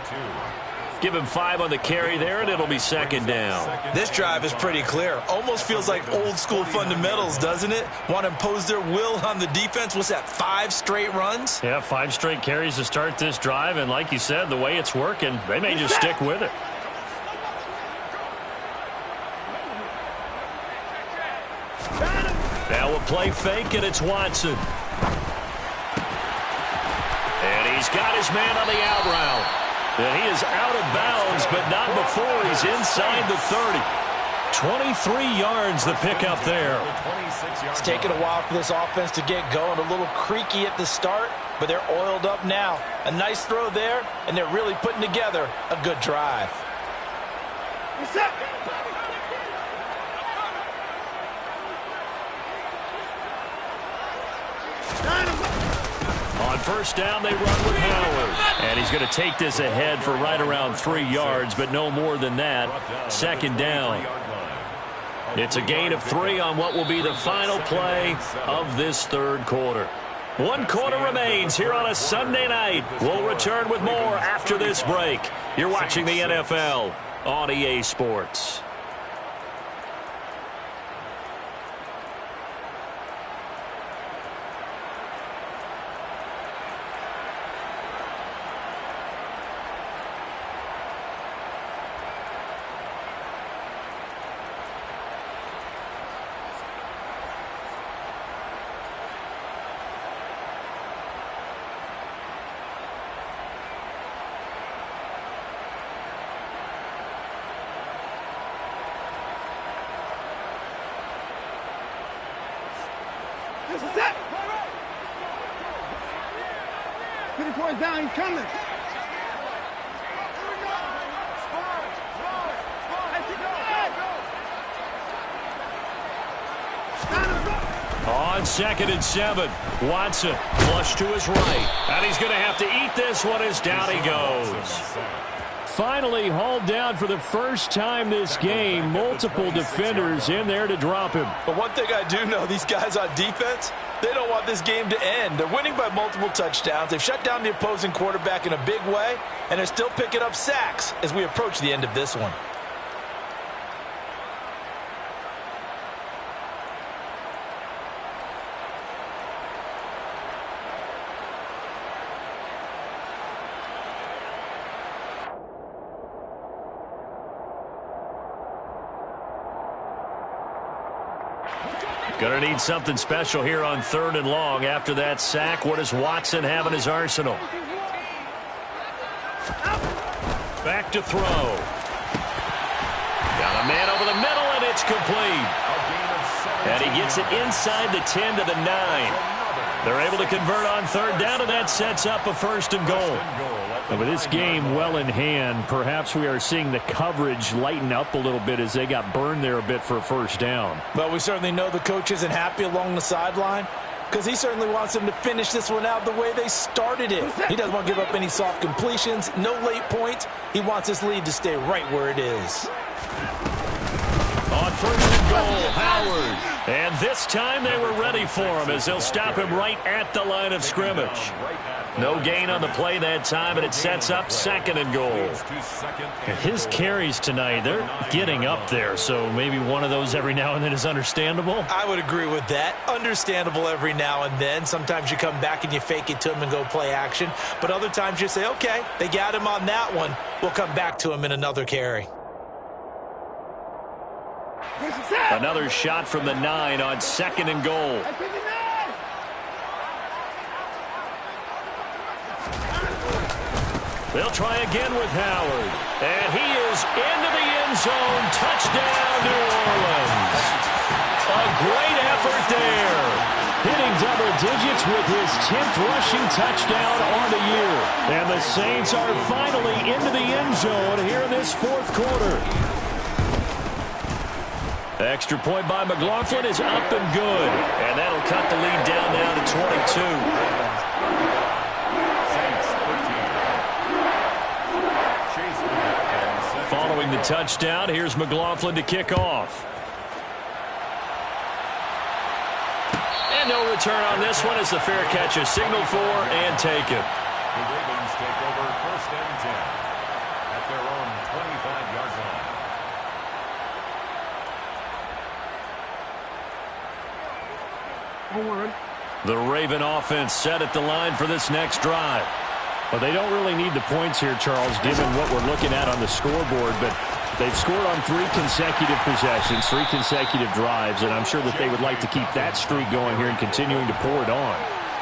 Give him 5 on the carry there, and it'll be 2nd down. This drive is pretty clear. Almost feels like old school fundamentals, doesn't it? Want to impose their will on the defense. What's that, 5 straight runs? Yeah, 5 straight carries to start this drive, and like you said, the way it's working, they may just stick with it. Now a play fake, and it's Watson. And he's got his man on the out route. And he is out of bounds, but not before he's inside the 30. 23 yards the pickup there. It's taken a while for this offense to get going. A little creaky at the start, but they're oiled up now. A nice throw there, and they're really putting together a good drive. On 1st down, they run with Howard. And he's going to take this ahead for right around 3 yards, but no more than that. 2nd down. It's a gain of 3 on what will be the final play of this 3rd quarter. 1 quarter remains here on a Sunday night. We'll return with more after this break. You're watching the NFL on EA Sports. This is it. 50 points down, he's coming. On 2nd and 7, Watson flush to his right. And he's going to have to eat this one as down he goes. Finally hauled down for the first time this game. Multiple defenders in there to drop him. But one thing I do know, these guys on defense, they don't want this game to end. They're winning by multiple touchdowns. They've shut down the opposing quarterback in a big way, and they're still picking up sacks as we approach the end of this one. Going to need something special here on 3rd and long. After that sack, what does Watson have in his arsenal? Back to throw. Got a man over the middle, and it's complete. And he gets it inside the 10 to the 9. They're able to convert on 3rd down, and that sets up a 1st and goal. And with this game well in hand, perhaps we are seeing the coverage lighten up a little bit as they got burned there a bit for a 1st down. But we certainly know the coach isn't happy along the sideline because he certainly wants them to finish this one out the way they started it. He doesn't want to give up any soft completions, no late points. He wants his lead to stay right where it is. On 1st and goal, Howard. And this time they were ready for him as they'll stop him right at the line of scrimmage. No gain on the play that time, and it sets up 2nd and goal. His carries tonight, they're getting up there, so maybe one of those every now and then is understandable. I would agree with that. Understandable every now and then. Sometimes you come back and you fake it to him and go play action. But other times you say, okay, they got him on that one. We'll come back to him in another carry. Another shot from the 9 on 2nd and goal. They'll try again with Howard. And he is into the end zone. Touchdown, New Orleans. A great effort there. Hitting double digits with his 10th rushing touchdown on the year. And the Saints are finally into the end zone here in this 4th quarter. Extra point by McLaughlin is up and good. And that'll cut the lead down now to 22. Following the touchdown, here's McLaughlin to kick off. And no return on this one as the fair catch is signaled for and taken. The Ravens take over 1st and 10 at their own 25-yard line. The Raven offense set at the line for this next drive. Well, they don't really need the points here, Charles, given what we're looking at on the scoreboard, but they've scored on 3 consecutive possessions, 3 consecutive drives, and I'm sure that they would like to keep that streak going here and continuing to pour it on.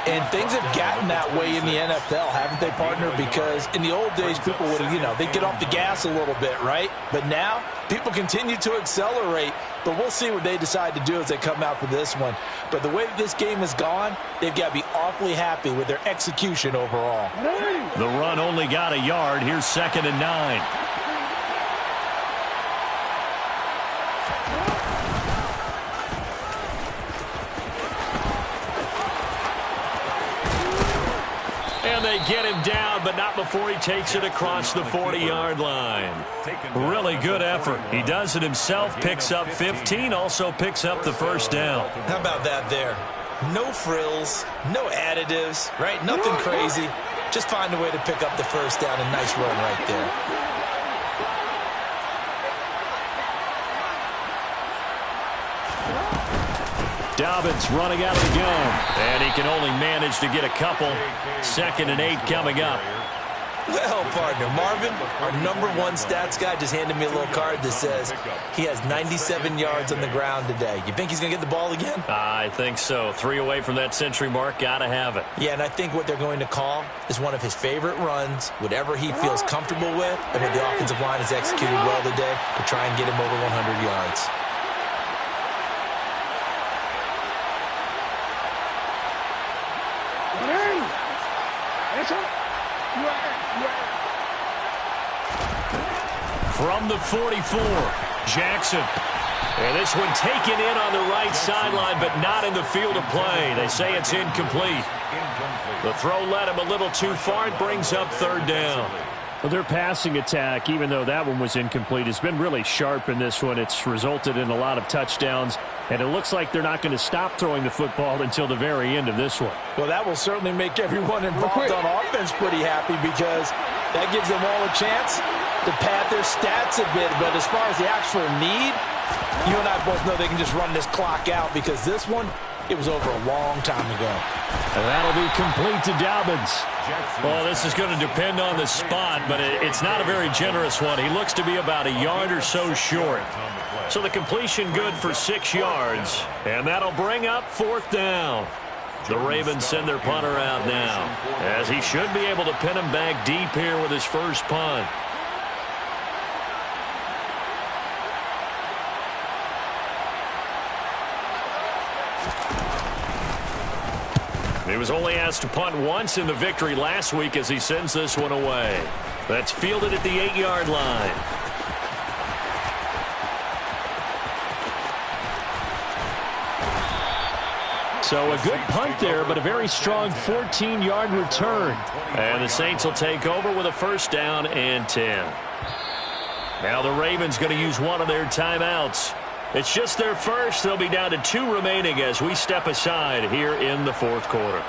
And things have gotten that way in the NFL, haven't they, partner? Because in the old days, people would, they'd get off the gas a little bit, right? But now, people continue to accelerate. But we'll see what they decide to do as they come out for this one. But the way that this game has gone, they've got to be awfully happy with their execution overall. The run only got a yard. Here's 2nd and 9. They get him down, but not before he takes it across the 40-yard line. Really good effort. He does it himself, picks up 15, also picks up the 1st down. How about that there? No frills, no additives, right? Nothing crazy. Just find a way to pick up the 1st down. A nice run right there. Dobbins running out of the gun. And he can only manage to get a couple. 2nd and 8 coming up. Well, partner, Marvin, our #1 stats guy, just handed me a little card that says he has 97 yards on the ground today. You think he's going to get the ball again? I think so. 3 away from that century mark. Got to have it. Yeah, and I think what they're going to call is one of his favorite runs, whatever he feels comfortable with, and what the offensive line has executed well today to try and get him over 100 yards. From the 44, Jackson. And this one taken in on the right sideline, but not in the field of play. They say it's incomplete. The throw led him a little too far. It brings up 3rd down. Well, their passing attack, even though that one was incomplete, has been really sharp in this one. It's resulted in a lot of touchdowns, and it looks like they're not going to stop throwing the football until the very end of this one. Well, that will certainly make everyone involved on offense pretty happy because that gives them all a chance to pad their stats a bit. But as far as the actual need, you and I both know they can just run this clock out because this one, it was over a long time ago. And that'll be complete to Dobbins. Well, this is going to depend on the spot, but it's not a very generous one. He looks to be about a yard or so short. So the completion good for 6 yards, and that'll bring up 4th down. The Ravens send their punter out now, as he should be able to pin him back deep here with his first punt. He was only asked to punt once in the victory last week as he sends this one away. That's fielded at the 8-yard line. So a good punt there, but a very strong 14-yard return. And the Saints will take over with a 1st down and 10. Now the Ravens going to use one of their timeouts. It's just their first. They'll be down to 2 remaining as we step aside here in the 4th quarter.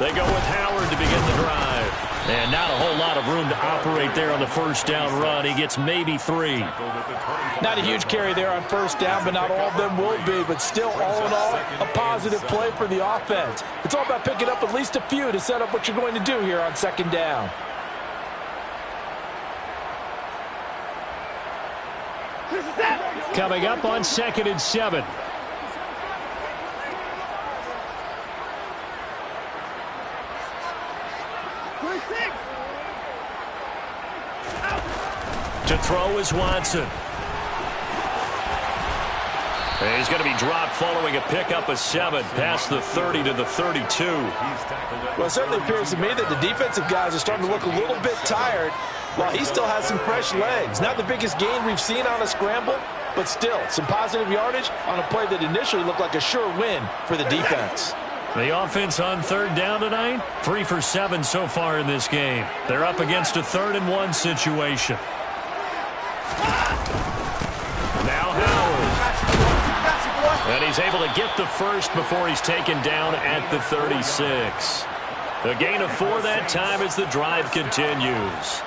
They go with Howard to begin the drive. And not a whole lot of room to operate there on the 1st down run. He gets maybe 3. Not a huge carry there on 1st down, but not all of them will be. But still, all in all, a positive play for the offense. It's all about picking up at least a few to set up what you're going to do here on 2nd down. Coming up on 2nd and 7. To throw is Watson. And he's going to be dropped following a pickup of 7 past the 30 to the 32. Well, it certainly appears to me that the defensive guys are starting to look a little bit tired while he still has some fresh legs. Not the biggest gain we've seen on a scramble, but still some positive yardage on a play that initially looked like a sure win for the defense. The offense on 3rd down tonight, 3 for 7 so far in this game. They're up against a 3rd and 1 situation. Now Howard. And he's able to get the first before he's taken down at the 36. A gain of 4 that time as the drive continues.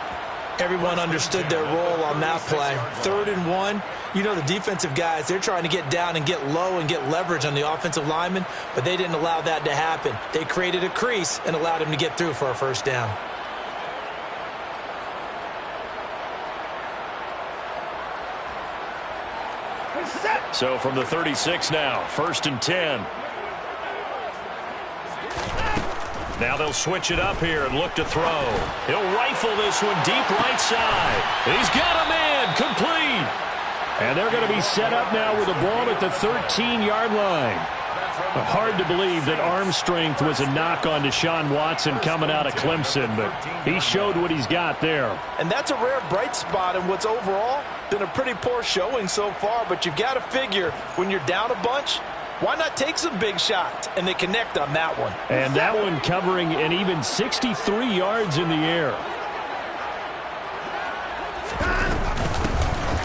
Everyone understood their role on that play. 3rd and 1. You know the defensive guys, they're trying to get down and get low and get leverage on the offensive lineman, but they didn't allow that to happen. They created a crease and allowed him to get through for a 1st down. So from the 36 now, 1st and 10. Now they'll switch it up here and look to throw. He'll rifle this one deep right side. He's got a man complete. And they're going to be set up now with the ball at the 13-yard line. Hard to believe that arm strength was a knock on Deshaun Watson coming out of Clemson, but he showed what he's got there. And that's a rare bright spot in what's overall been a pretty poor showing so far, but you've got to figure when you're down a bunch, why not take some big shots? And they connect on that one. And that one covering an even 63 yards in the air.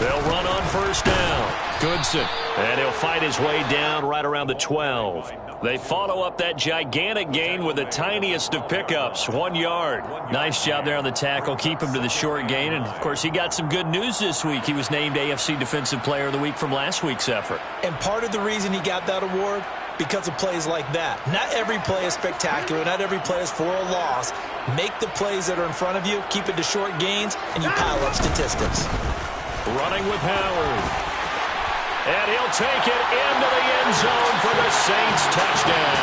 They'll run on first down. Goodson. And he'll fight his way down right around the 12. They follow up that gigantic gain with the tiniest of pickups, 1 yard. Nice job there on the tackle. Keep him to the short gain. And, of course, he got some good news this week. He was named AFC Defensive Player of the Week from last week's effort. And part of the reason he got that award, because of plays like that. Not every play is spectacular. Not every play is for a loss. Make the plays that are in front of you, keep it to short gains, and you pile up statistics. Running with Howard. And he'll take it into the end zone for the Saints touchdown.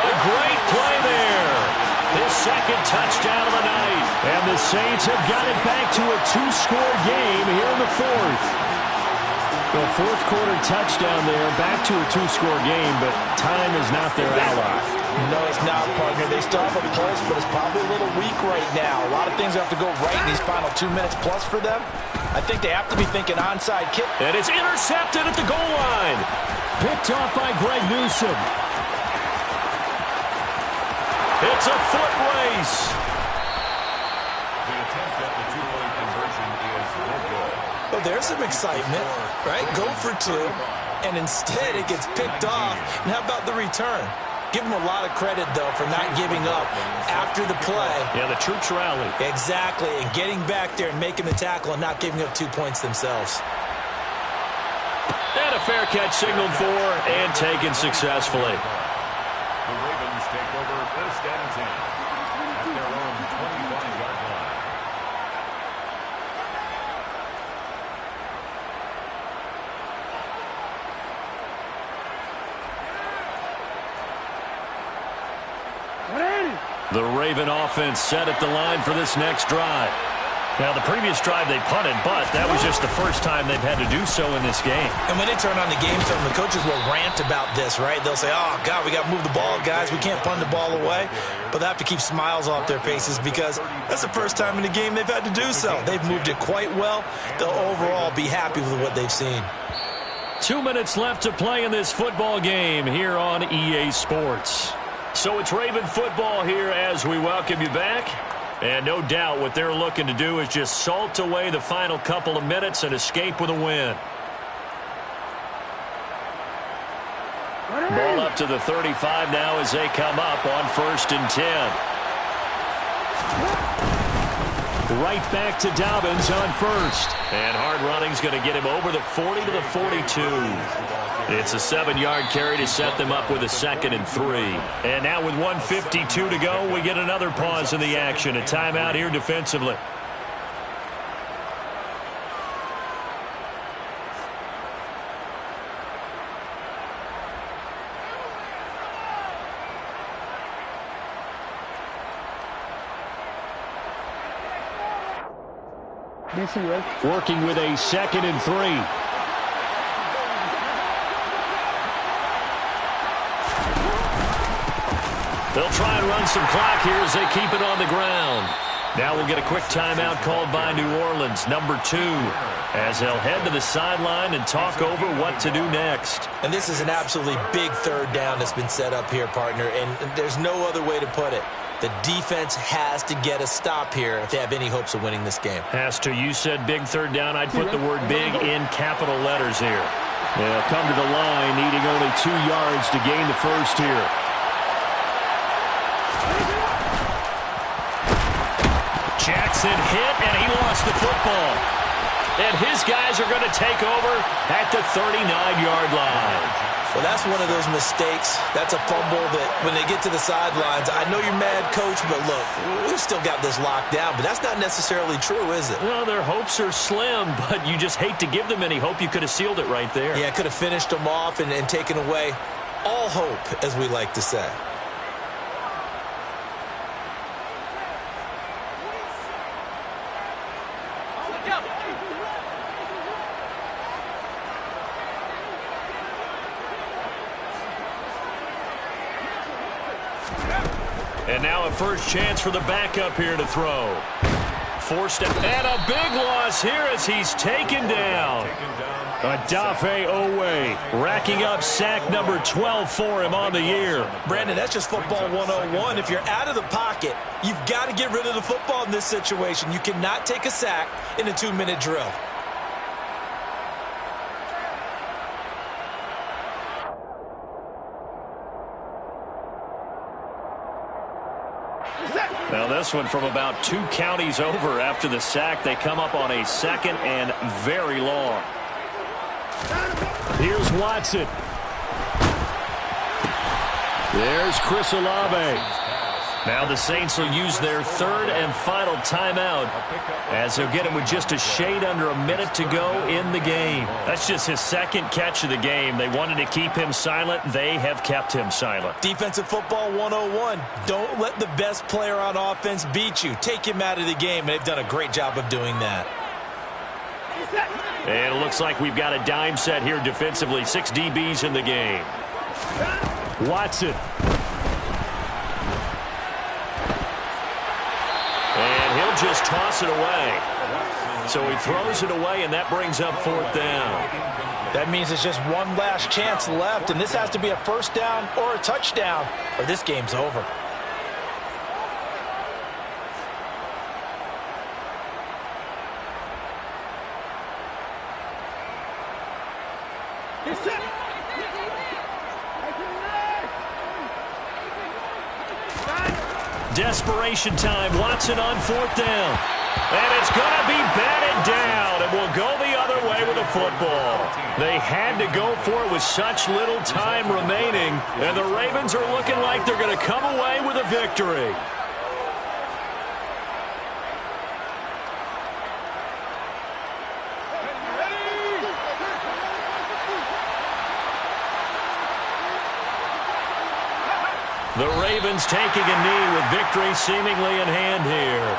A great play there. His second touchdown of the night. And the Saints have got it back to a 2-score game here in the fourth. The fourth quarter touchdown there, back to a 2-score game, but time is not their ally. No, it's not, partner. They still have a pulse, but it's probably a little weak right now. A lot of things have to go right in these final 2 minutes plus for them. I think they have to be thinking onside kick. And it's intercepted at the goal line. Picked off by Greg Newsome. It's a foot race. The attempt at the two-point conversion is no good. Well, there's some excitement, right? Go for 2, and instead it gets picked off. And how about the return? Give them a lot of credit, though, for not giving up after the play. Yeah, the troops rallied. Exactly, and getting back there and making the tackle and not giving up 2 points themselves. And a fair catch signaled for and taken successfully. The Ravens take over first and 10 at their own 25-yard line. The Raven offense set at the line for this next drive. Now, the previous drive they punted, but that was just the first time they've had to do so in this game. And when they turn on the game film, the coaches will rant about this, right? They'll say, oh, God, we got to move the ball, guys. We can't punt the ball away. But they have to keep smiles off their faces because that's the first time in the game they've had to do so. They've moved it quite well. They'll overall be happy with what they've seen. 2 minutes left to play in this football game here on EA Sports. So it's Raven football here as we welcome you back. And no doubt what they're looking to do is just salt away the final couple of minutes and escape with a win. Ball up to the 35 now as they come up on first and 10. Right back to Dobbins on first. And hard running's going to get him over the 40 to the 42. It's a 7-yard carry to set them up with a 2nd and 3. And now with 1:52 to go, we get another pause in the action. A timeout here defensively. Working with a 2nd and 3. They'll try and run some clock here as they keep it on the ground. Now we'll get a quick timeout called by New Orleans, number 2, as they'll head to the sideline and talk over what to do next. And this is an absolutely big third down that's been set up here, partner, and there's no other way to put it. The defense has to get a stop here if they have any hopes of winning this game. Has to. You said big third down. I'd put the word big in capital letters here. They'll come to the line, needing only 2 yards to gain the first here. Jackson hit, and he lost the football. And his guys are going to take over at the 39-yard line. Well, that's one of those mistakes. That's a fumble that when they get to the sidelines, I know you're mad, Coach, but look, we've still got this locked down. But that's not necessarily true, is it? Well, their hopes are slim, but you just hate to give them any hope. You could have sealed it right there. Yeah, could have finished them off and taken away all hope, as we like to say. And now a first chance for the backup here to throw. Forced it, and a big loss here as he's taken down. Odafe Oweh racking up sack number 12 for him on the year. Brandon, that's just football 101. If you're out of the pocket, you've got to get rid of the football in this situation. You cannot take a sack in a 2-minute drill. Now this one from about 2 counties over after the sack. They come up on a 2nd and very long. Here's Watson. There's Chris Olave. Now the Saints will use their 3rd and final timeout as they'll get him with just a shade under a minute to go in the game. That's just his 2nd catch of the game. They wanted to keep him silent. They have kept him silent. Defensive football 101. Don't let the best player on offense beat you. Take him out of the game, and they've done a great job of doing that. And it looks like we've got a dime set here defensively. 6 DBs in the game. Watson. And he'll just toss it away. So he throws it away, and that brings up 4th down. That means it's just one last chance left, and this has to be a 1st down or a touchdown, or this game's over. Desperation time. Watson on 4th down. And it's going to be batted down, and will go the other way with the football. They had to go for it with such little time remaining, and the Ravens are looking like they're going to come away with a victory. The Ravens taking a knee with victory seemingly in hand here.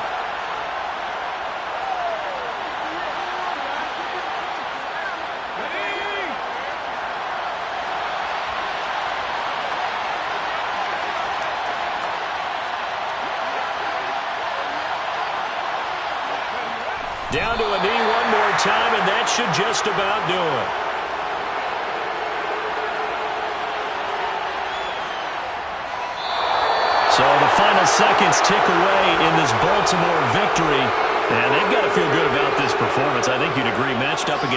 Down to a knee one more time, and that should just about do it. So the final seconds tick away in this Baltimore victory. And they've got to feel good about this performance. I think you'd agree, matched up against